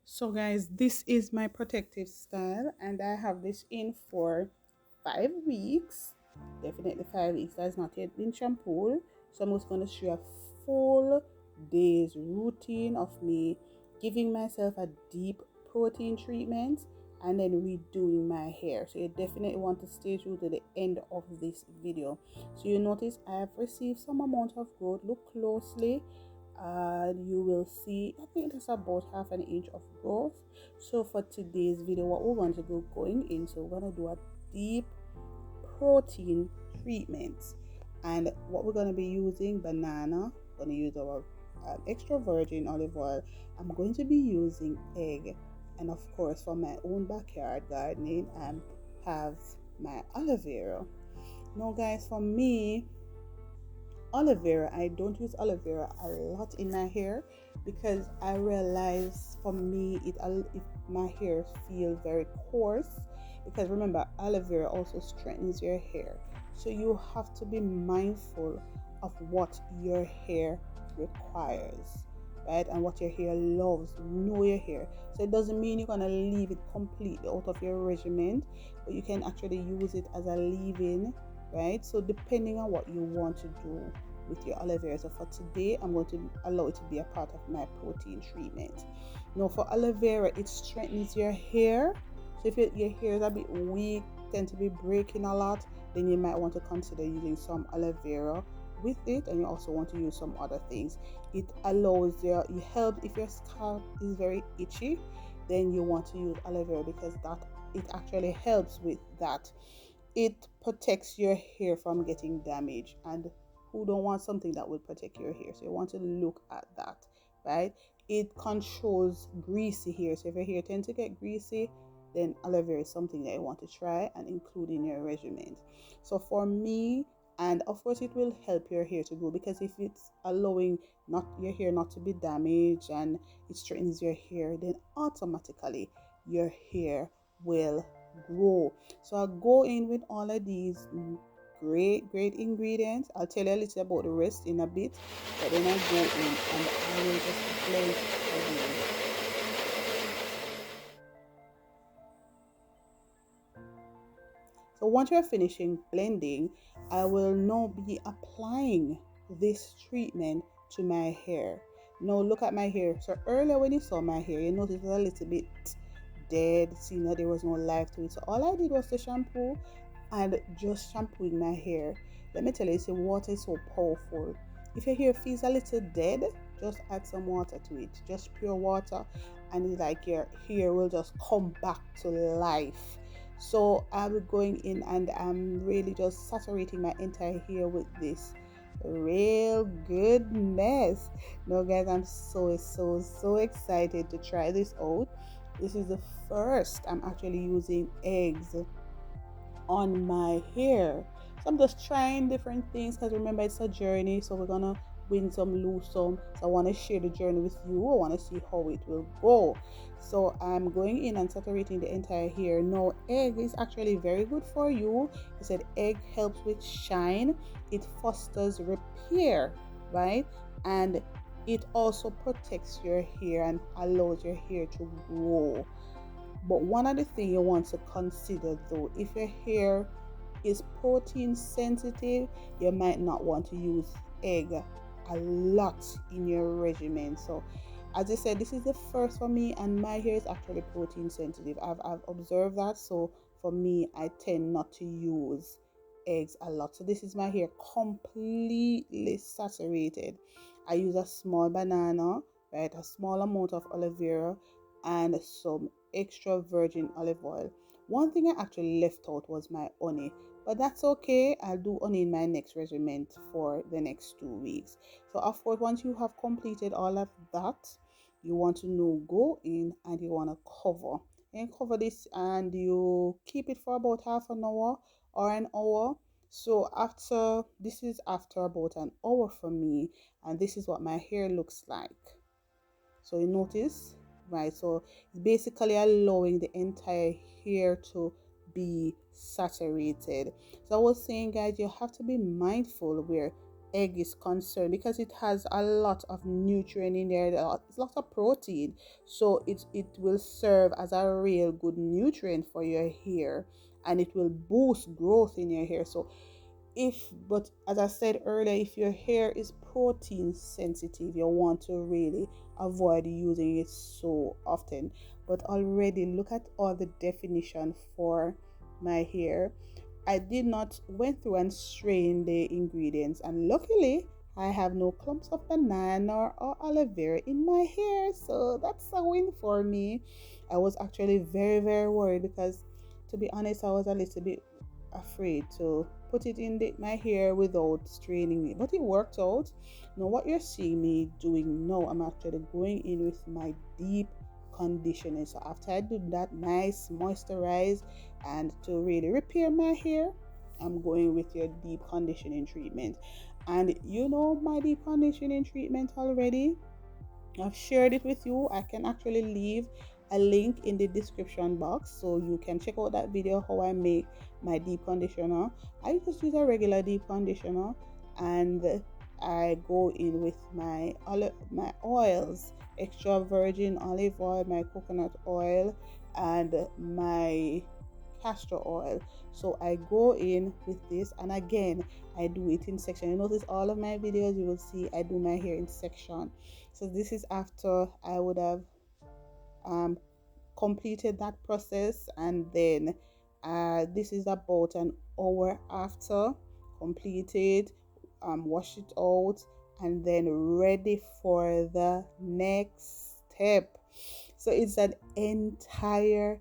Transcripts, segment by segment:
So guys, this is my protective style and I have this in for 5 weeks. Definitely 5 weeks. That's not yet been shampooed. So I'm just going to share a full day's routine of me giving myself a deep protein treatment and then redoing my hair. So you definitely want to stay through to the end of this video. So you notice I have received some amount of growth. Look closely, you will see I think it's about half an inch of growth. So for today's video, what we're going to go going into, we're going to do a deep protein treatment, and what we're going to be using: banana, going to use our extra virgin olive oil, I'm going to be using egg, and of course for my own backyard gardening I have my aloe vera. Now guys, for me, aloe vera, I don't use aloe vera a lot in my hair because I realize for me if my hair feels very coarse, because remember aloe vera also strengthens your hair, so you have to be mindful of what your hair requires, right? And what your hair loves. Know your hair. So it doesn't mean you're gonna leave it completely out of your regimen, but you can actually use it as a leave-in, right? So depending on what you want to do with your aloe vera. So for today, I'm going to allow it to be a part of my protein treatment. Now for aloe vera, it strengthens your hair. So if your hair is a bit weak, tend to be breaking a lot, then you might want to consider using some aloe vera with it, and you also want to use some other things. It allows your, it helps if your scalp is very itchy, then you want to use aloe vera because that it actually helps with that. It protects your hair from getting damaged, and who don't want something that will protect your hair? So you want to look at that, right? It controls greasy hair. So if your hair tends to get greasy, then aloe vera is something that you want to try and include in your regimen. So for me, and of course it will help your hair to grow, because if it's allowing not your hair not to be damaged and it straightens your hair, then automatically your hair will grow. So I'll go in with all of these great ingredients. I'll tell you a little about the rest in a bit, but then I go in and I will just blend everything. So once you're finishing blending, I will now be applying this treatment to my hair. Now look at my hair. So earlier when you saw my hair, you noticed it was a little bit dead, seeing that there was no life to it. So all I did was to shampoo and just shampooing my hair. Let me tell you, see, water is so powerful. If your hair feels a little dead, just add some water to it, just pure water, and it's like your hair will just come back to life. So I'm going in and I'm really just saturating my entire hair with this real goodness. Now guys, I'm so excited to try this out. This is the first I'm actually using eggs on my hair. So I'm just trying different things because remember it's a journey. So we're gonna win some, lose some. So I want to share the journey with you. I want to see how it will go. So I'm going in and saturating the entire hair. Now egg is actually very good for you. He said egg helps with shine. It fosters repair, right? And it also protects your hair and allows your hair to grow. But one of the things you want to consider though, if your hair is protein sensitive, you might not want to use egg a lot in your regimen. So as I said, this is the first for me, and my hair is actually protein sensitive. I've observed that. So for me, I tend not to use eggs a lot. So this is my hair completely saturated. I use a small banana, right? A small amount of aloe vera and some extra virgin olive oil. One thing I actually left out was my honey, but that's okay. I'll do honey in my next regimen for the next 2 weeks. So of course, once you have completed all of that, you want to know, go in and you want to cover. And cover this and you keep it for about half an hour or an hour. So after this is after about an hour for me, and this is what my hair looks like. So you notice, right? So it's basically allowing the entire hair to be saturated. So I was saying, guys, you have to be mindful where egg is concerned, because it has a lot of nutrient in there, it's lots of protein, so it will serve as a real good nutrient for your hair, and it will boost growth in your hair. So but as I said earlier, if your hair is protein sensitive, you want to really avoid using it so often. But already look at all the definition for my hair. I did not went through and strain the ingredients, and luckily I have no clumps of banana or aloe vera in my hair, so that's a win for me. I was actually very very worried, because to be honest, I was a little bit afraid to put it in my hair without straining it, but it worked out. Now what you're seeing me doing now, I'm actually going in with my deep conditioning. So after I do that nice moisturize and to really repair my hair, I'm going with your deep conditioning treatment. And you know my deep conditioning treatment already, I've shared it with you. I can actually leave a link in the description box so you can check out that video how I make my deep conditioner. I just use a regular deep conditioner, and I go in with my oils, extra virgin olive oil, my coconut oil, and my castor oil. So I go in with this, and again I do it in section. You notice all of my videos, you will see I do my hair in section. So this is after I would have um, completed that process, and then this is about an hour after completed, wash it out, and then ready for the next step. So it's an entire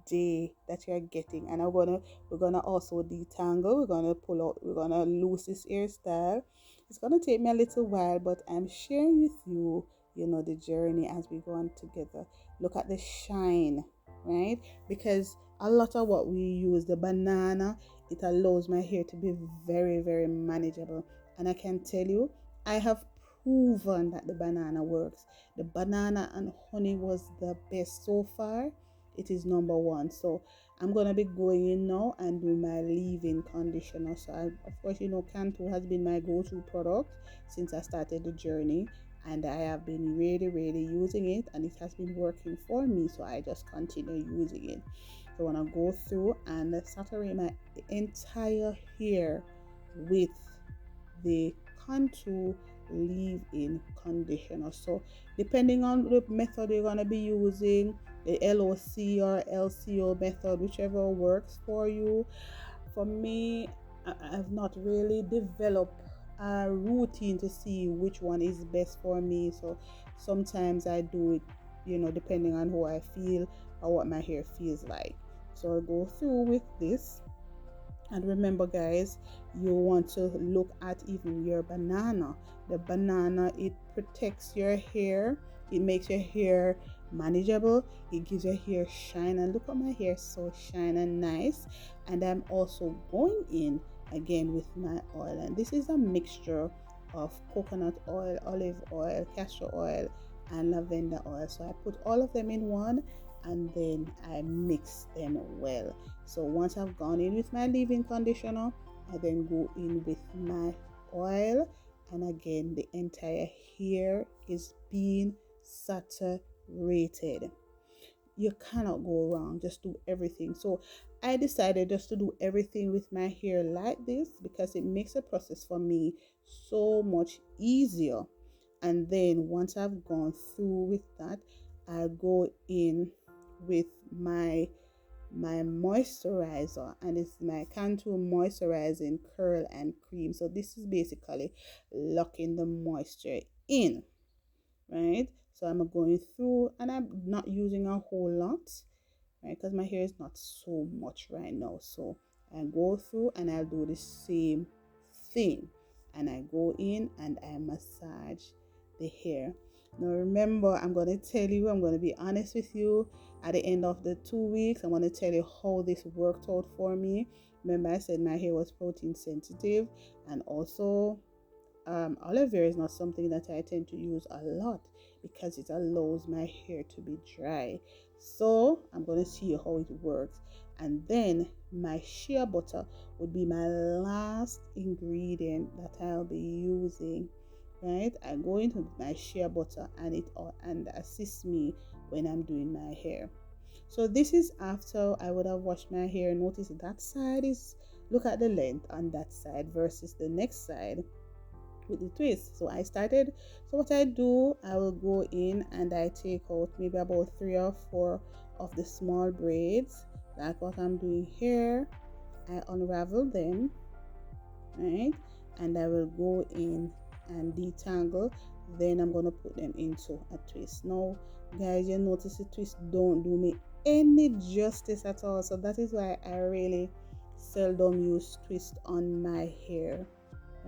day that you're getting, and we're gonna also detangle, we're gonna pull out, we're gonna lose this hairstyle. It's gonna take me a little while, but I'm sharing with you, the journey as we go on together. Look at the shine, right? Because a lot of what we use, the banana, it allows my hair to be very very manageable. And I can tell you, I have proven that the banana works. The banana and honey was the best so far. It is number one. So I'm gonna be going in now and do my leave-in conditioner. So of course, Cantu has been my go-to product since I started the journey, and I have been really really using it, and it has been working for me, so I just continue using it. So I want to go through and saturate my entire hair with the Cantu leave-in conditioner. So depending on the method you're going to be using, the LOC or LCO method, whichever works for you. For me, I've not really developed a routine to see which one is best for me. So sometimes I do it, depending on how I feel or what my hair feels like. So I'll go through with this. And remember, guys, you want to look at even your banana. The banana, it protects your hair, it makes your hair manageable, it gives your hair shine. And look at my hair, so shine and nice. And I'm also going in again with my oil, and this is a mixture of coconut oil, olive oil, castor oil, and lavender oil. So I put all of them in one, and then I mix them well. So once I've gone in with my leave-in conditioner, I then go in with my oil, and again the entire hair is being saturated. You cannot go wrong, just do everything. So I decided just to do everything with my hair like this, because it makes the process for me so much easier. And then once I've gone through with that, I go in with my moisturizer, and it's my Cantu moisturizing curl and cream. So this is basically locking the moisture in, right? So I'm going through, and I'm not using a whole lot, right, because my hair is not so much right now. So I go through and I'll do the same thing, and I go in and I massage the hair. Now remember, I'm going to tell you, I'm going to be honest with you, at the end of the 2 weeks, I'm going to tell you how this worked out for me. Remember, I said my hair was protein sensitive, and also aloe vera is not something that I tend to use a lot, because it allows my hair to be dry. So I'm going to see how it works. And then my shea butter would be my last ingredient that I'll be using. Right, I go into my shea butter and it and assists me when I'm doing my hair. So this is after I would have washed my hair. Notice that side is, look at the length on that side versus the next side with the twist. So I started, so what I do, I will go in and I take out maybe about 3 or 4 of the small braids, like what I'm doing here. I unravel them, right, and I will go in and detangle. Then I'm going to put them into a twist. Now guys, you notice the twist don't do me any justice at all, so that is why I really seldom use twist on my hair.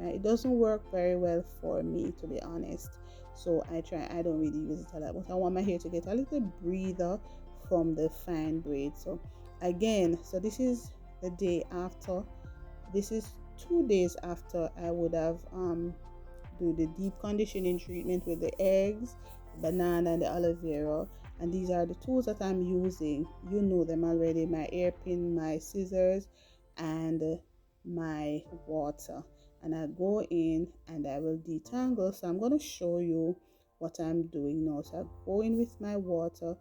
It doesn't work very well for me, to be honest. So I don't really use it a lot, but I want my hair to get a little breather from the fine braid. So again, so this is the day after, this is 2 days after I would have do the deep conditioning treatment with the eggs, banana, and the aloe vera. And these are the tools that I'm using. You know them already: my hairpin, my scissors, and my water. And I go in and I will detangle. So I'm going to show you what I'm doing now. So I go in with my water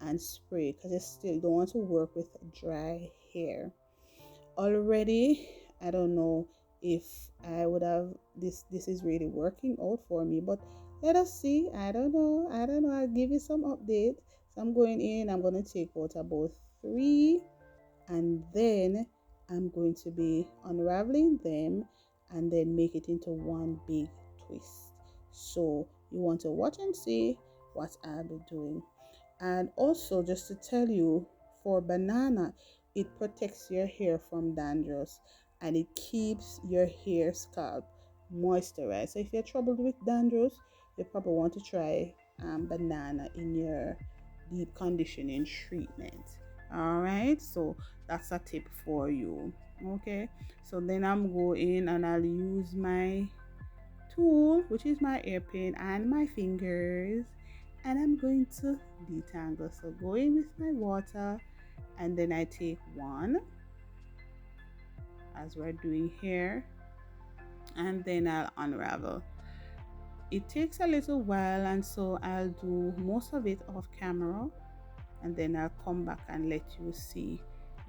and spray, because I still don't want to work with dry hair already. I don't know if I would have this is really working out for me, but let us see. I don't know, I'll give you some update. So I'm going in, I'm going to take out about 3, and then I'm going to be unraveling them and then make it into one big twist. So you want to watch and see what I'll be doing. And also, just to tell you, for banana, it protects your hair from dandruff and it keeps your hair scalp moisturized. So if you're troubled with dandruff, you probably want to try banana in your deep conditioning treatment. All right, so that's a tip for you. Okay, so then I'm going and I'll use my tool, which is my hairpin, and my fingers, and I'm going to detangle. So go in with my water, and then I take one, as we're doing here, and then I'll unravel. It takes a little while, and so I'll do most of it off camera, and then I'll come back and let you see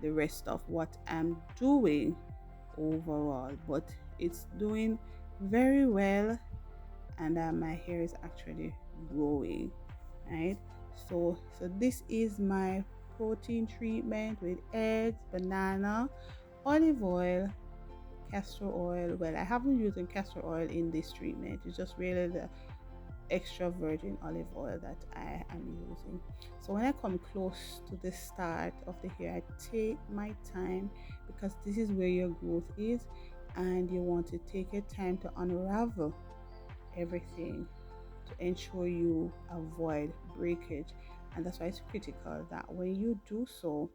the rest of what I'm doing overall. But it's doing very well, and my hair is actually growing, right? So this is my protein treatment with eggs, banana, olive oil, castor oil. Well, I haven't used castor oil in this treatment. It's just really the extra virgin olive oil that I am using. So when I come close to the start of the hair, I take my time, because this is where your growth is, and you want to take your time to unravel everything to ensure you avoid breakage. And that's why it's critical that when you do so,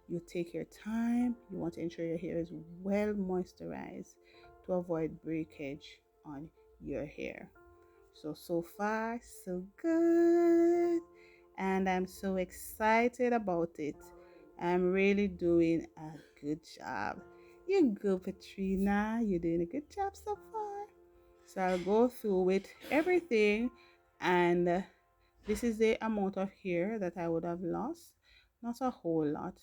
you take your time. You want to ensure your hair is well moisturized to avoid breakage on your hair. So far so good, and I'm so excited about it. I'm really doing a good job. You go, Patrina. You're doing a good job so far. So I'll go through with everything, and this is the amount of hair that I would have lost. Not a whole lot,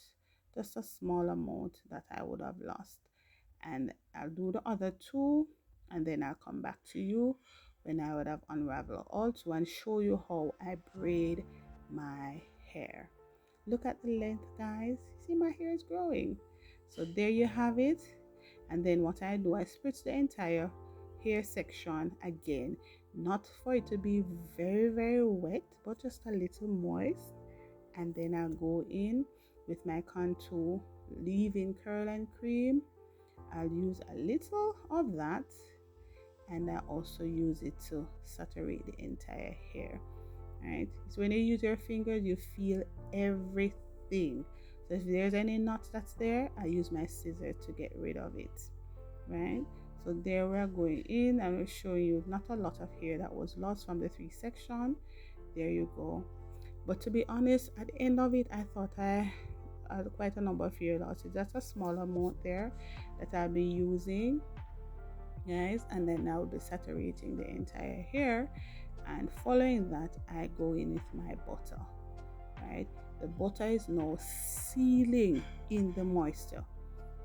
just a small amount that I would have lost. And I'll do the other 2, and then I'll come back to you when I would have unraveled all 2 and show you how I braid my hair. Look at the length, guys. See, my hair is growing. So there you have it. And then what I do, I spritz the entire hair section again, not for it to be very wet, but just a little moist. And then I'll go in with my contour leave-in curl and cream. I'll use a little of that, and I also use it to saturate the entire hair. Right, so when you use your fingers, you feel everything. So if there's any knots that's there, I use my scissors to get rid of it. Right, so there we're going in, and we're showing you not a lot of hair that was lost from the 3 section, There you go. But to be honest, at the end of it, I thought I had quite a number of hair loss. It's just a small amount there that I'll be using, guys, and then I'll be saturating the entire hair. And following that, I go in with my butter, right? The butter is now sealing in the moisture.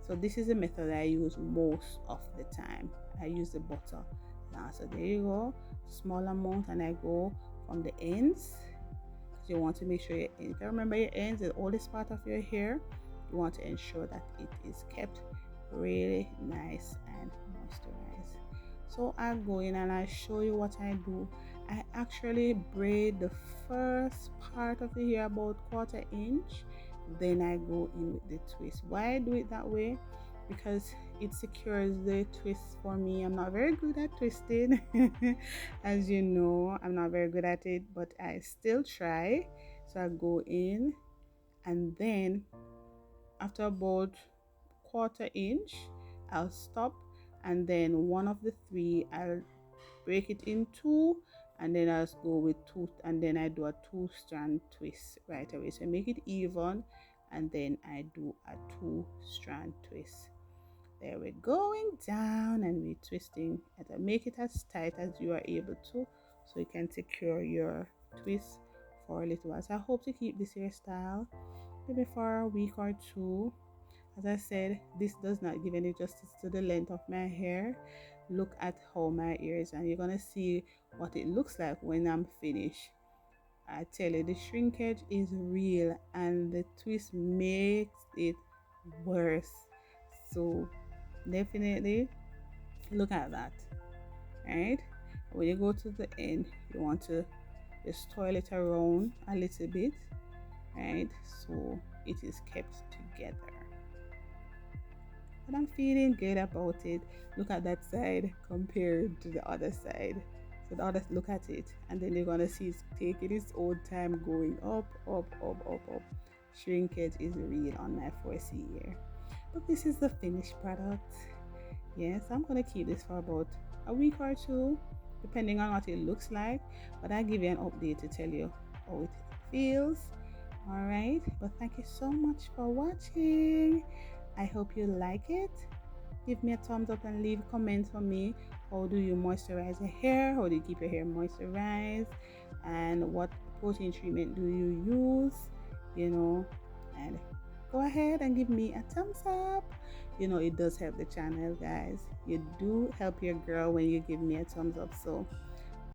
So this is the method I use most of the time. I use the butter now. So there you go, small amount, and I go from the ends. You want to make sure your ends, remember your ends, the oldest part of your hair. You want to ensure that it is kept really nice and moisturized. So I go in and I show you what I do. I actually braid the first part of the hair about 1/4 inch, then I go in with the twist. Why I do it that way? Because it secures the twist for me. I'm not very good at twisting. As you know, I'm not very good at it, but I still try. So I go in, and then after about 1/4 inch, I'll stop, and then one of the three I'll break it in two, and then I'll go with two, and then I do a 2-strand twist right away. So I make it even, and then I do a 2-strand twist. There we're going down, and we're twisting, and make it as tight as you are able to, so you can secure your twist for a little while. So I hope to keep this hairstyle maybe for a week or two. As I said, this does not give any justice to the length of my hair. Look at how my ears, and you're gonna see what it looks like when I'm finished. I tell you, the shrinkage is real, and the twist makes it worse. So definitely look at that, right? When you go to the end, you want to just twirl it around a little bit, right? So it is kept together. But I'm feeling good about it. Look at that side compared to the other side. So the other, look at it, and then you're gonna see it's taking its own time going up, up, up, up, up. Shrinkage is real on my 4C here. But this is the finished product. Yes, I'm gonna keep this for about a week or two, depending on what it looks like. But I'll give you an update to tell you how it feels. All right, but thank you so much for watching. I hope you like it. Give me a thumbs up and leave comments for me. How do you moisturize your hair? How do you keep your hair moisturized? And what protein treatment do you use? And go ahead and give me a thumbs up. It does help the channel, guys. You do help your girl when you give me a thumbs up. So